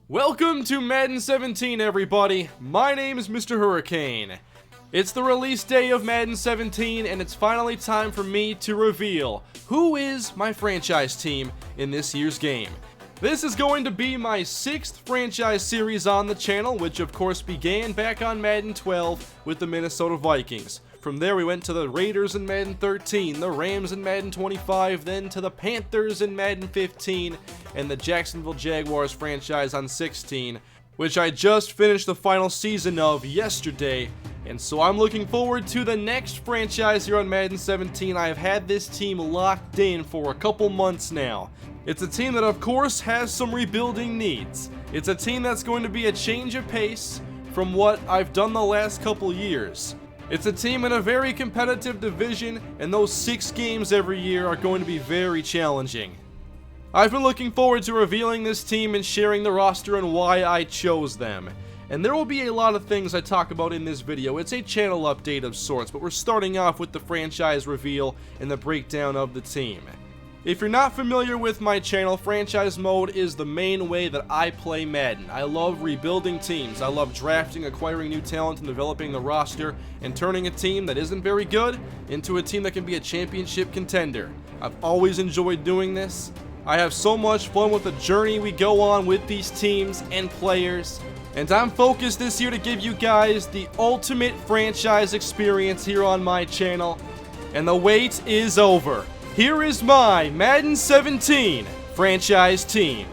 Welcome to Madden 17, everybody. My name is MrHurriicane. It's the release day of Madden 17, and it's finally time for me to reveal who is my franchise team in this year's game. This is going to be my 6th franchise series on the channel, which of course began back on Madden 12 with the Minnesota Vikings. From there we went to the Raiders in Madden 13, the Rams in Madden 25, then to the Panthers in Madden 15, and the Jacksonville Jaguars franchise on 16, which I just finished the final season of yesterday. And so I'm looking forward to the next franchise here on Madden 17. I have had this team locked in for a couple months now. It's a team that of course has some rebuilding needs. It's a team that's going to be a change of pace from what I've done the last couple years. It's a team in a very competitive division, and those 6 games every year are going to be very challenging. I've been looking forward to revealing this team and sharing the roster and why I chose them. And there will be a lot of things I talk about in this video. It's a channel update of sorts, but we're starting off with the franchise reveal and the breakdown of the team. If you're not familiar with my channel, franchise mode is the main way that I play Madden. I love rebuilding teams. I love drafting, acquiring new talent, and developing the roster, and turning a team that isn't very good into a team that can be a championship contender. I've always enjoyed doing this. I have so much fun with the journey we go on with these teams and players. And I'm focused this year to give you guys the ultimate franchise experience here on my channel. And the wait is over. Here is my Madden 17 franchise team.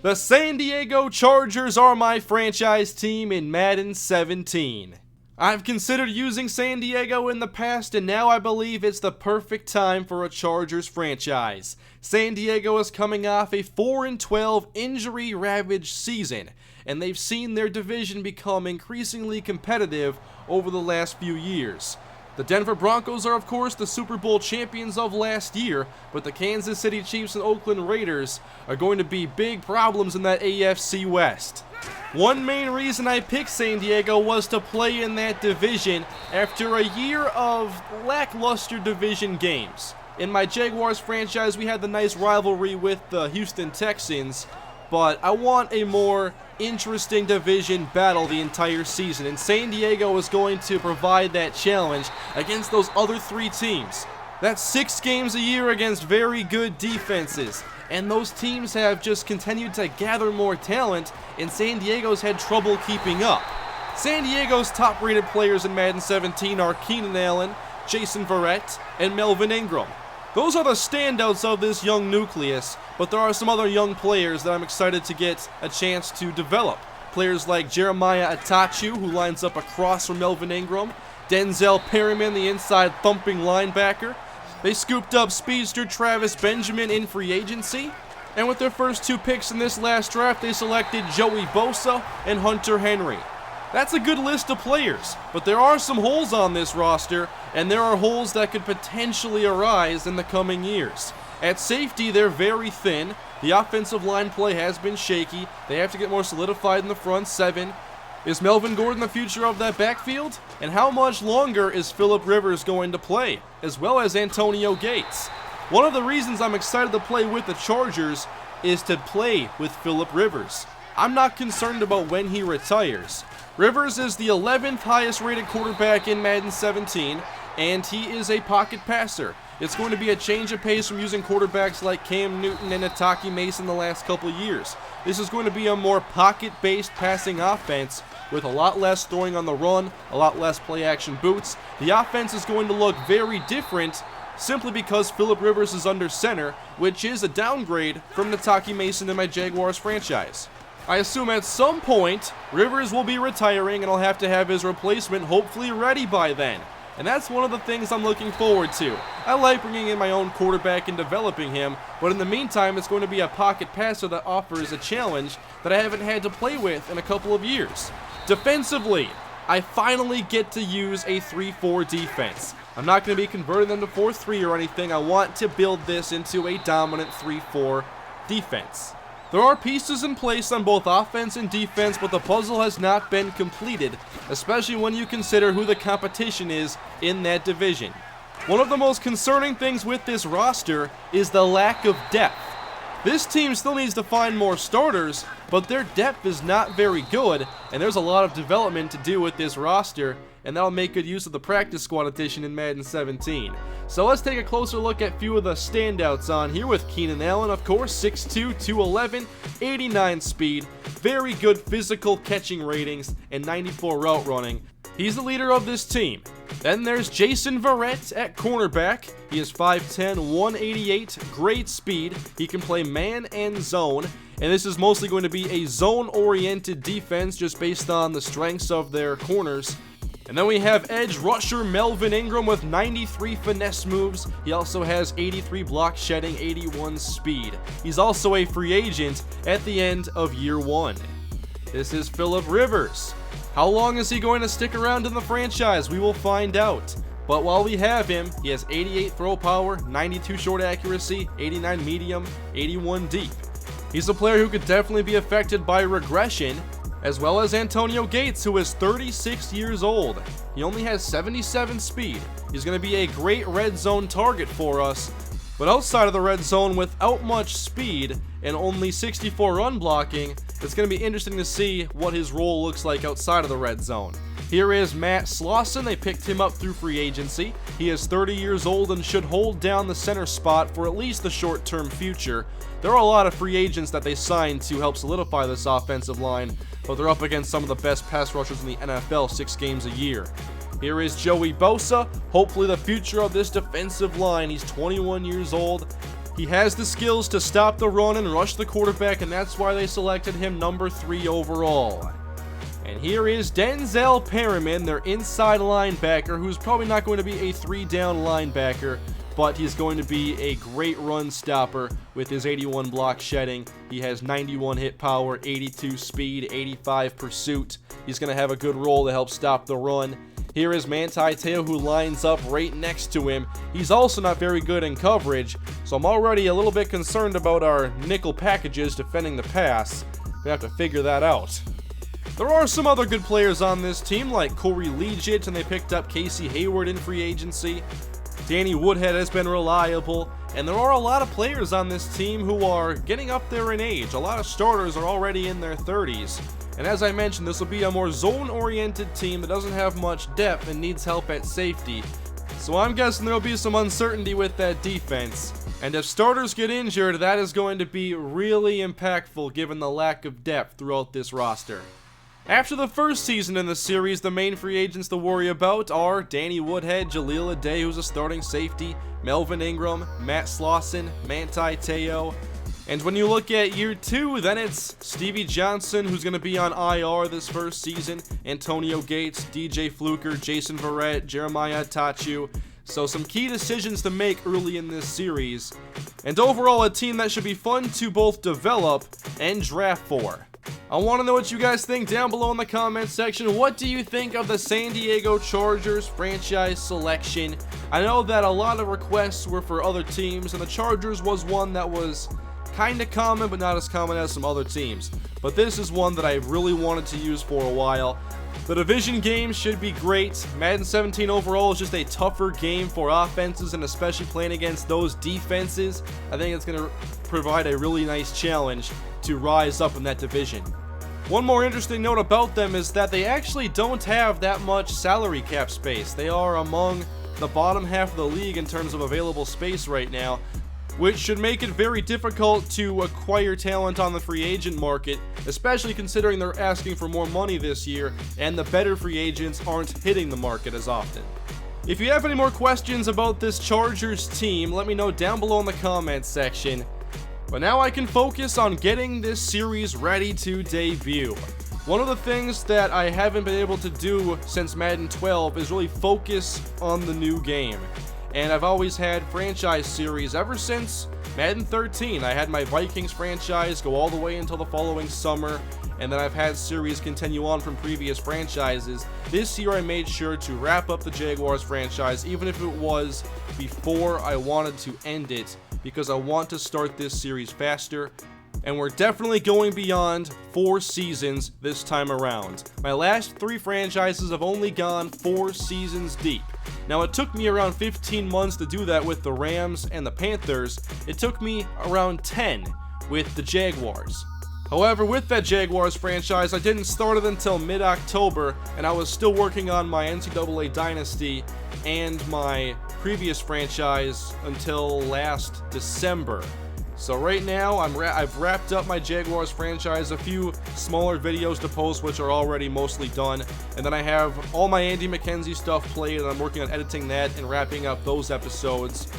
The San Diego Chargers are my franchise team in Madden 17. I've considered using San Diego in the past, and now I believe it's the perfect time for a Chargers franchise. San Diego is coming off a 4-12 injury-ravaged season, and they've seen their division become increasingly competitive over the last few years. The Denver Broncos are of course the Super Bowl champions of last year, but the Kansas City Chiefs and Oakland Raiders are going to be big problems in that AFC West. One main reason I picked San Diego was to play in that division after a year of lackluster division games. In my Jaguars franchise, we had the nice rivalry with the Houston Texans, but I want a more interesting division battle the entire season, and San Diego is going to provide that challenge against those other 3 teams. That's 6 games a year against very good defenses, and those teams have just continued to gather more talent, and San Diego's had trouble keeping up. San Diego's top-rated players in Madden 17 are Keenan Allen, Jason Verrett, and Melvin Ingram. Those are the standouts of this young nucleus, but there are some other young players that I'm excited to get a chance to develop. Players like Jeremiah Atachu, who lines up across from Melvin Ingram, Denzel Perryman, the inside thumping linebacker. They scooped up speedster Travis Benjamin in free agency, and with their first 2 picks in this last draft, they selected Joey Bosa and Hunter Henry. That's a good list of players, but there are some holes on this roster, and there are holes that could potentially arise in the coming years. At safety, they're very thin. The offensive line play has been shaky. They have to get more solidified in the front 7. Is Melvin Gordon the future of that backfield? And how much longer is Phillip Rivers going to play, as well as Antonio Gates? One of the reasons I'm excited to play with the Chargers is to play with Phillip Rivers. I'm not concerned about when he retires. Rivers is the 11th highest rated quarterback in Madden 17, and he is a pocket passer. It's going to be a change of pace from using quarterbacks like Cam Newton and Ataki Mason the last couple of years. This is going to be a more pocket-based passing offense with a lot less throwing on the run, a lot less play-action boots. The offense is going to look very different simply because Phillip Rivers is under center, which is a downgrade from Ataki Mason in my Jaguars franchise. I assume at some point, Rivers will be retiring and I'll have to have his replacement hopefully ready by then. And that's one of the things I'm looking forward to. I like bringing in my own quarterback and developing him, but in the meantime, it's going to be a pocket passer that offers a challenge that I haven't had to play with in a couple of years. Defensively, I finally get to use a 3-4 defense. I'm not going to be converting them to 4-3 or anything. I want to build this into a dominant 3-4 defense. There are pieces in place on both offense and defense, but the puzzle has not been completed, especially when you consider who the competition is in that division. One of the most concerning things with this roster is the lack of depth. This team still needs to find more starters, but their depth is not very good, and there's a lot of development to do with this roster, and that'll make good use of the practice squad addition in Madden 17. So let's take a closer look at a few of the standouts on here with Keenan Allen, of course, 6'2", 211, 89 speed, very good physical catching ratings, and 94 route running. He's the leader of this team. Then there's Jason Verrett at cornerback. He is 5'10", 188, great speed. He can play man and zone, and this is mostly going to be a zone-oriented defense just based on the strengths of their corners. And then we have edge rusher Melvin Ingram with 93 finesse moves. He also has 83 block shedding, 81 speed. He's also a free agent at the end of year 1. This is Phillip Rivers. How long is he going to stick around in the franchise? We will find out. But while we have him, he has 88 throw power, 92 short accuracy, 89 medium, 81 deep. He's a player who could definitely be affected by regression, as well as Antonio Gates, who is 36 years old. He only has 77 speed. He's going to be a great red zone target for us, but outside of the red zone without much speed and only 64 run blocking, it's going to be interesting to see what his role looks like outside of the red zone. Here is Matt Slauson. They picked him up through free agency. He is 30 years old and should hold down the center spot for at least the short-term future. There are a lot of free agents that they signed to help solidify this offensive line, but they're up against some of the best pass rushers in the NFL 6 games a year. Here is Joey Bosa, hopefully the future of this defensive line. He's 21 years old. He has the skills to stop the run and rush the quarterback, and that's why they selected him number 3 overall. And here is Denzel Perryman, their inside linebacker, who's probably not going to be a 3-down linebacker, but he's going to be a great run stopper with his 81 block shedding. He has 91 hit power, 82 speed, 85 pursuit. He's going to have a good role to help stop the run. Here is Manti Te'o, who lines up right next to him. He's also not very good in coverage, so I'm already a little bit concerned about our nickel packages defending the pass. We have to figure that out. There are some other good players on this team, like Corey Liuget, and they picked up Casey Hayward in free agency. Danny Woodhead has been reliable, and there are a lot of players on this team who are getting up there in age. A lot of starters are already in their 30s. And as I mentioned, this will be a more zone-oriented team that doesn't have much depth and needs help at safety. So I'm guessing there will be some uncertainty with that defense. And if starters get injured, that is going to be really impactful given the lack of depth throughout this roster. After the first season in the series, the main free agents to worry about are Danny Woodhead, Jaleel Addae, who's a starting safety, Melvin Ingram, Matt Slauson, Manti Te'o. And when you look at year 2, then it's Stevie Johnson, who's going to be on IR this first season, Antonio Gates, DJ Fluker, Jason Verrett, Jeremiah Tachu. So some key decisions to make early in this series. And overall, a team that should be fun to both develop and draft for. I want to know what you guys think down below in the comment section. What do you think of the San Diego Chargers franchise selection? I know that a lot of requests were for other teams, and the Chargers was one that was kind of common, but not as common as some other teams. But this is one that I really wanted to use for a while. The division game should be great. Madden 17 overall is just a tougher game for offenses, and especially playing against those defenses, I think it's going to provide a really nice challenge to rise up in that division. One more interesting note about them is that they actually don't have that much salary cap space. They are among the bottom half of the league in terms of available space right now, which should make it very difficult to acquire talent on the free agent market, especially considering they're asking for more money this year, and the better free agents aren't hitting the market as often. If you have any more questions about this Chargers team, let me know down below in the comments section. But now I can focus on getting this series ready to debut. One of the things that I haven't been able to do since Madden 12 is really focus on the new game. And I've always had franchise series ever since Madden 13. I had my Vikings franchise go all the way until the following summer, and then I've had series continue on from previous franchises. This year I made sure to wrap up the Jaguars franchise, even if it was before I wanted to end it, because I want to start this series faster. And we're definitely going beyond 4 seasons this time around. My last 3 franchises have only gone 4 seasons deep. Now, it took me around 15 months to do that with the Rams and the Panthers. It took me around 10 with the Jaguars. However, with that Jaguars franchise, I didn't start it until mid-October, and I was still working on my NCAA Dynasty and my previous franchise until last December. So right now, I've wrapped up my Jaguars franchise, a few smaller videos to post which are already mostly done, and then I have all my Andy McKenzie stuff played, and I'm working on editing that and wrapping up those episodes.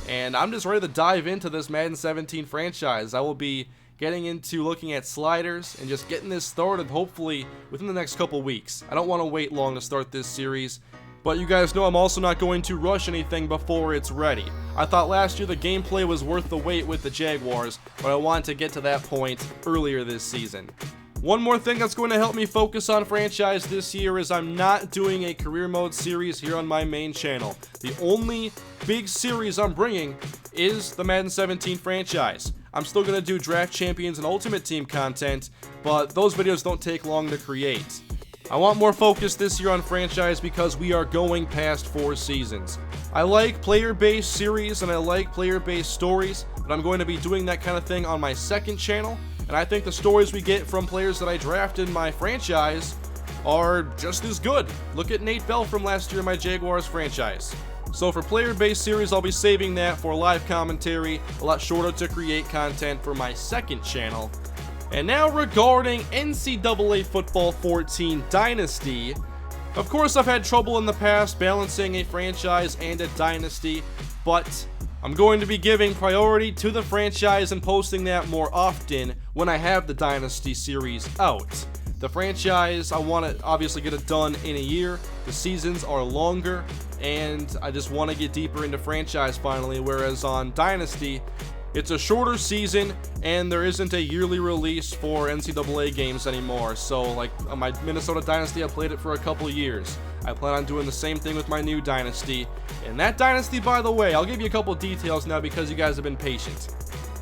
And I'm just ready to dive into this Madden 17 franchise. I will be getting into looking at sliders and just getting this started hopefully within the next couple weeks. I don't want to wait long to start this series, but you guys know I'm also not going to rush anything before it's ready. I thought last year the gameplay was worth the wait with the Jaguars, but I wanted to get to that point earlier this season. One more thing that's going to help me focus on franchise this year is I'm not doing a career mode series here on my main channel. The only big series I'm bringing is the Madden 17 franchise. I'm still going to do Draft Champions and Ultimate Team content, but those videos don't take long to create. I want more focus this year on franchise because we are going past 4 seasons. I like player-based series and I like player-based stories, but I'm going to be doing that kind of thing on my second channel, and I think the stories we get from players that I drafted in my franchise are just as good. Look at Nate Bell from last year in my Jaguars franchise. So for player-based series, I'll be saving that for live commentary, a lot shorter to create content for my second channel. And now regarding NCAA Football 14 Dynasty, of course I've had trouble in the past balancing a franchise and a dynasty, but I'm going to be giving priority to the franchise and posting that more often when I have the dynasty series out. The franchise, I want to obviously get it done in a year. The seasons are longer, and I just want to get deeper into franchise finally, whereas on dynasty, it's a shorter season, and there isn't a yearly release for NCAA games anymore. So, like, on my Minnesota Dynasty, I played it for a couple years. I plan on doing the same thing with my new Dynasty. And that Dynasty, by the way, I'll give you a couple details now because you guys have been patient.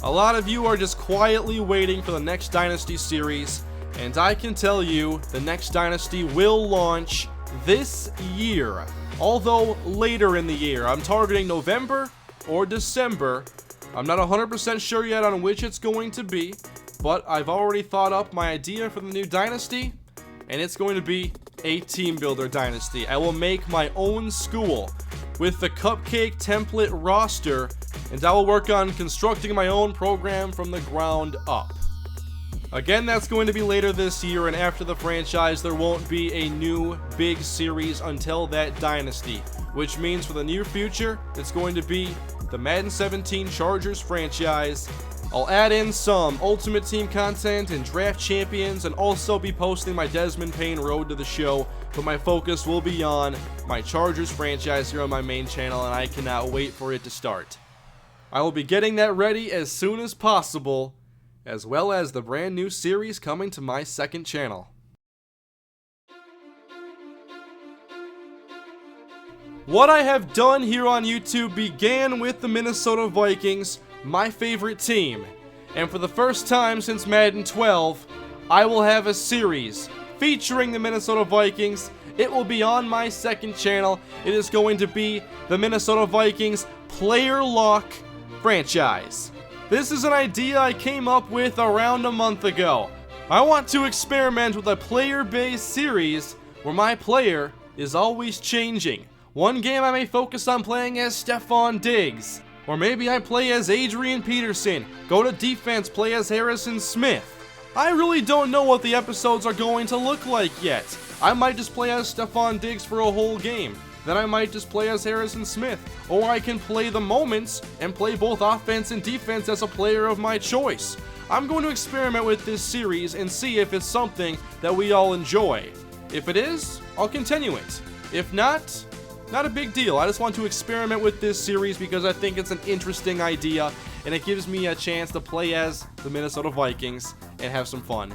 A lot of you are just quietly waiting for the next Dynasty series, and I can tell you the next Dynasty will launch this year. Although later in the year. I'm targeting November or December. I'm not 100% sure yet on which it's going to be, but I've already thought up my idea for the new Dynasty, and it's going to be a team builder Dynasty. I will make my own school with the cupcake template roster, and I will work on constructing my own program from the ground up. Again, that's going to be later this year, and after the franchise, there won't be a new big series until that Dynasty, which means for the near future, it's going to be the Madden 17 Chargers franchise. I'll add in some Ultimate Team content and Draft Champions, and also be posting my Desmond Payne Road to the Show, but my focus will be on my Chargers franchise here on my main channel, and I cannot wait for it to start. I will be getting that ready as soon as possible, as well as the brand new series coming to my second channel. What I have done here on YouTube began with the Minnesota Vikings, my favorite team. And for the first time since Madden 12, I will have a series featuring the Minnesota Vikings. It will be on my second channel. It is going to be the Minnesota Vikings Player Lock franchise. This is an idea I came up with around a month ago. I want to experiment with a player-based series where my player is always changing. One game I may focus on playing as Stephon Diggs, or maybe I play as Adrian Peterson, go to defense, play as Harrison Smith. I really don't know what the episodes are going to look like yet. I might just play as Stephon Diggs for a whole game. Then I might just play as Harrison Smith. Or I can play the moments and play both offense and defense as a player of my choice. I'm going to experiment with this series and see if it's something that we all enjoy. If it is, I'll continue it. If not a big deal. I just want to experiment with this series because I think it's an interesting idea, and it gives me a chance to play as the Minnesota Vikings and have some fun.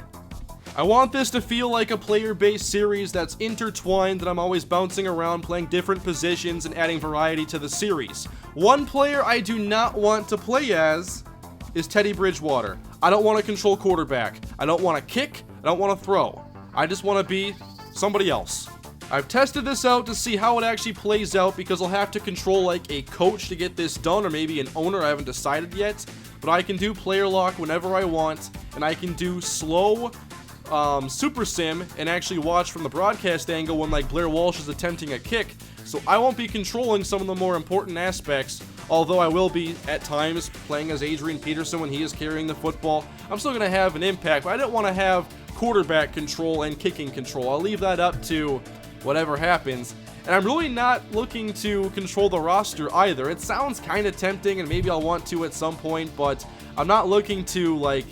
I want this to feel like a player-based series that's intertwined, that I'm always bouncing around playing different positions and adding variety to the series. One player I do not want to play as is Teddy Bridgewater. I don't want to control quarterback. I don't want to kick. I don't want to throw. I just want to be somebody else. I've tested this out to see how it actually plays out because I'll have to control like a coach to get this done, or maybe an owner. I haven't decided yet, but I can do player lock whenever I want, and I can do slow super sim and actually watch from the broadcast angle when like Blair Walsh is attempting a kick. So I won't be controlling some of the more important aspects, although I will be at times playing as Adrian Peterson when he is carrying the football. I'm still going to have an impact, but I don't want to have quarterback control and kicking control. I'll leave that up to whatever happens. And I'm really not looking to control the roster either. It sounds kind of tempting, and maybe I'll want to at some point, but I'm not looking to like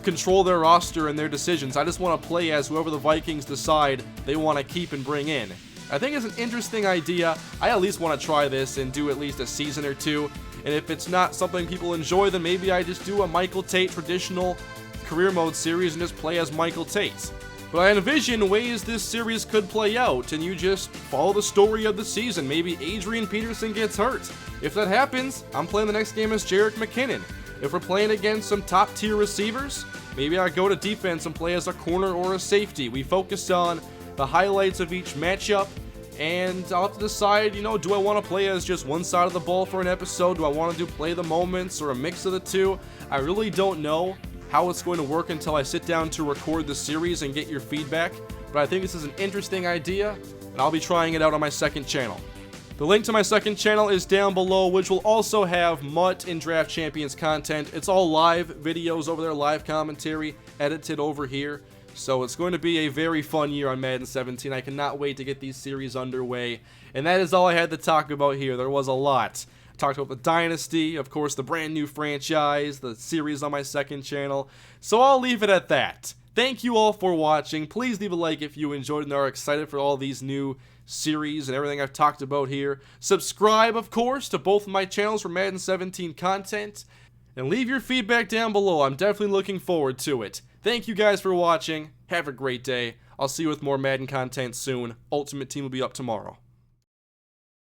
control their roster and their decisions. I just want to play as whoever the Vikings decide they want to keep and bring in. I think it's an interesting idea. I at least want to try this and do at least a season or two. And if it's not something people enjoy, then maybe I just do a Michael Tate traditional career mode series and just play as Michael Tate. But I envision ways this series could play out, and you just follow the story of the season. Maybe Adrian Peterson gets hurt. If that happens, I'm playing the next game as Jerick McKinnon. If we're playing against some top tier receivers, maybe I go to defense and play as a corner or a safety. We focus on the highlights of each matchup, and I'll have to decide, do I want to play as just one side of the ball for an episode? Do I want to do play the moments or a mix of the two? I really don't know how it's going to work until I sit down to record the series and get your feedback, but I think this is an interesting idea, and I'll be trying it out on my second channel. The link to my second channel is down below, which will also have MUT and Draft Champions content. It's all live videos over there, live commentary, edited over here. So it's going to be a very fun year on Madden 17. I cannot wait to get these series underway. And that is all I had to talk about here. There was a lot. I talked about the Dynasty, of course, the brand new franchise, the series on my second channel. So I'll leave it at that. Thank you all for watching. Please leave a like if you enjoyed and are excited for all these new series and everything I've talked about here. Subscribe, of course, to both of my channels for Madden 17 content. And leave your feedback down below. I'm definitely looking forward to it. Thank you guys for watching. Have a great day. I'll see you with more Madden content soon. Ultimate Team will be up tomorrow.